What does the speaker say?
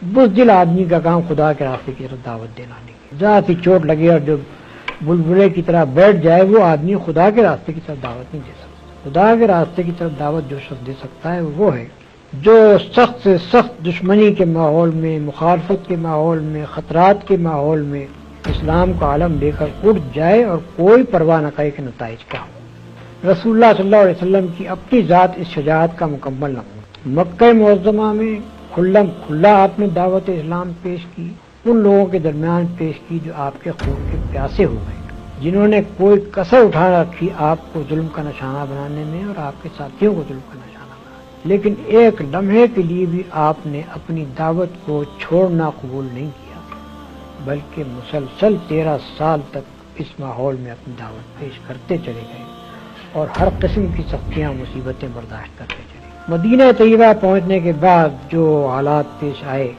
بزدل آدمی کا کام خدا کے راستے کی طرف دعوت دینا نہیں، ذاتی چوٹ لگے اور جو بلبلے کی طرح بیٹھ جائے وہ آدمی خدا کے راستے کی طرف دعوت نہیں دے سکتا۔ خدا کے راستے کی طرف دعوت جو شخص دے سکتا ہے وہ ہے جو سخت سے سخت دشمنی کے ماحول میں، مخالفت کے ماحول میں، خطرات کے ماحول میں اسلام کا عالم لے کر اٹھ جائے اور کوئی پرواہ نہ کرے کہ نتائج کیا ہو۔ رسول اللہ صلی اللہ علیہ وسلم کی اپنی ذات اس شجاعت کا مکمل نمونہ۔ مکہ معظمہ میں کھلم کھلا آپ نے دعوت اسلام پیش کی، ان لوگوں کے درمیان پیش کی جو آپ کے خون کے پیاسے ہو گئے، جنہوں نے کوئی کسر اٹھا رکھی آپ کو ظلم کا نشانہ بنانے میں اور آپ کے ساتھیوں کو ظلم کا نشانہ بنانے، لیکن ایک لمحے کے لیے بھی آپ نے اپنی دعوت کو چھوڑنا قبول نہیں کیا، بلکہ مسلسل 13 سال تک اس ماحول میں اپنی دعوت پیش کرتے چلے گئے اور ہر قسم کی سختیاں مصیبتیں برداشت کرتے چلے گئے۔ مدینہ طیبہ پہنچنے کے بعد جو حالات پیش آئے